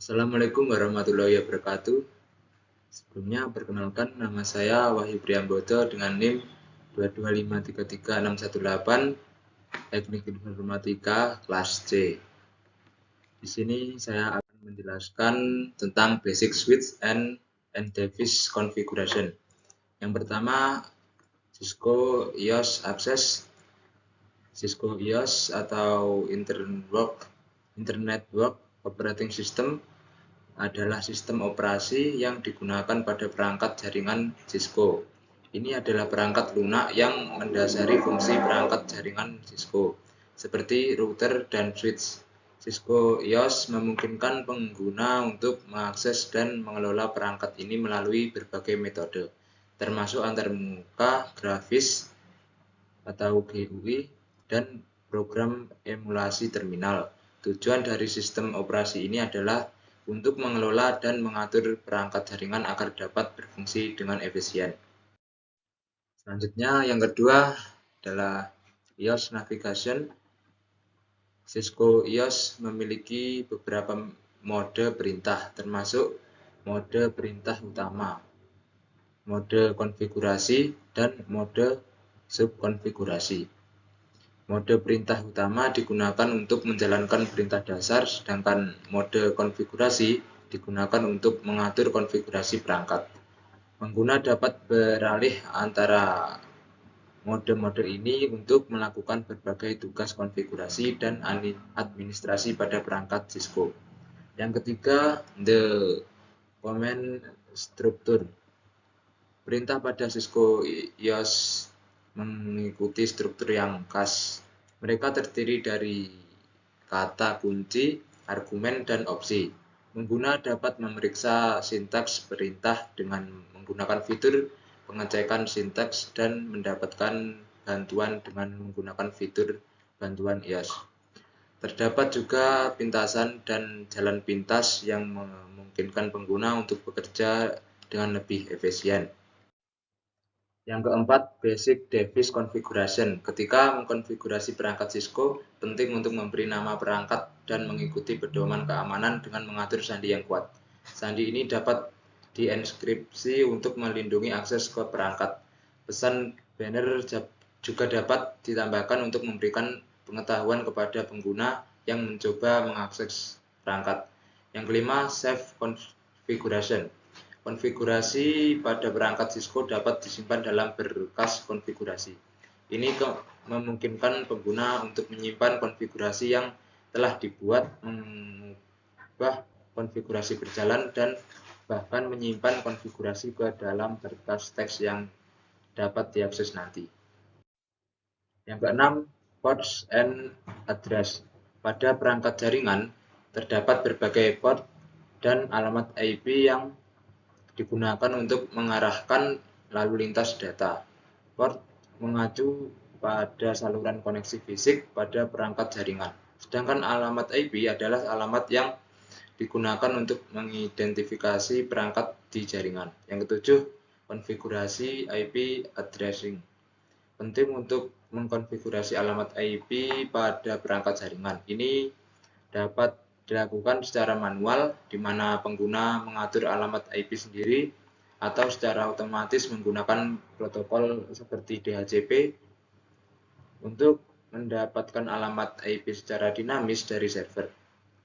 Assalamualaikum warahmatullahi wabarakatuh. Sebelumnya perkenalkan nama saya Wahyu Priambodo dengan NIM 225336618 Teknik Informatika kelas C. Di sini saya akan menjelaskan tentang basic switch and device configuration. Yang pertama, Cisco EOS Access. Cisco EOS atau Internet Work Operating System adalah sistem operasi yang digunakan pada perangkat jaringan Cisco. Ini adalah perangkat lunak yang mendasari fungsi perangkat jaringan Cisco, seperti router dan switch. Cisco EOS memungkinkan pengguna untuk mengakses dan mengelola perangkat ini melalui berbagai metode, termasuk antarmuka, grafis atau GUI, dan program emulasi terminal. Tujuan dari sistem operasi ini adalah untuk mengelola dan mengatur perangkat jaringan agar dapat berfungsi dengan efisien. Selanjutnya, yang kedua adalah EOS Navigation. Cisco EOS memiliki beberapa mode perintah, termasuk mode perintah utama, mode konfigurasi, dan mode subkonfigurasi. Mode perintah utama digunakan untuk menjalankan perintah dasar, sedangkan mode konfigurasi digunakan untuk mengatur konfigurasi perangkat. Pengguna dapat beralih antara mode-mode ini untuk melakukan berbagai tugas konfigurasi dan administrasi pada perangkat Cisco. Yang ketiga, the command structure. Perintah pada Cisco EOS mengikuti struktur yang khas. Mereka terdiri dari kata kunci, argumen, dan opsi. Pengguna dapat memeriksa sintaks perintah dengan menggunakan fitur pengecekan sintaks dan mendapatkan bantuan dengan menggunakan fitur bantuan EOS. Terdapat juga pintasan dan jalan pintas yang memungkinkan pengguna untuk bekerja dengan lebih efisien. Yang keempat, Basic Device Configuration. Ketika mengkonfigurasi perangkat Cisco, penting untuk memberi nama perangkat dan mengikuti pedoman keamanan dengan mengatur sandi yang kuat. Sandi ini dapat dienkripsi untuk melindungi akses ke perangkat. Pesan banner juga dapat ditambahkan untuk memberikan pengetahuan kepada pengguna yang mencoba mengakses perangkat. Yang kelima, Safe Configuration. Konfigurasi pada perangkat Cisco dapat disimpan dalam berkas konfigurasi. Ini memungkinkan pengguna untuk menyimpan konfigurasi yang telah dibuat, mengubah konfigurasi berjalan, dan bahkan menyimpan konfigurasi ke dalam berkas teks yang dapat diakses nanti. Yang keenam, ports and address. Pada perangkat jaringan, terdapat berbagai port dan alamat IP yang digunakan untuk mengarahkan lalu lintas data. Port mengacu pada saluran koneksi fisik pada perangkat jaringan, sedangkan alamat IP adalah alamat yang digunakan untuk mengidentifikasi perangkat di jaringan. Yang ketujuh, konfigurasi IP addressing. Penting untuk mengkonfigurasi alamat IP pada perangkat jaringan. Ini dapat dilakukan secara manual, di mana pengguna mengatur alamat IP sendiri, atau secara otomatis menggunakan protokol seperti DHCP untuk mendapatkan alamat IP secara dinamis dari server.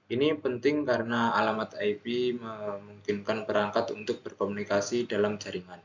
Ini penting karena alamat IP memungkinkan perangkat untuk berkomunikasi dalam jaringan.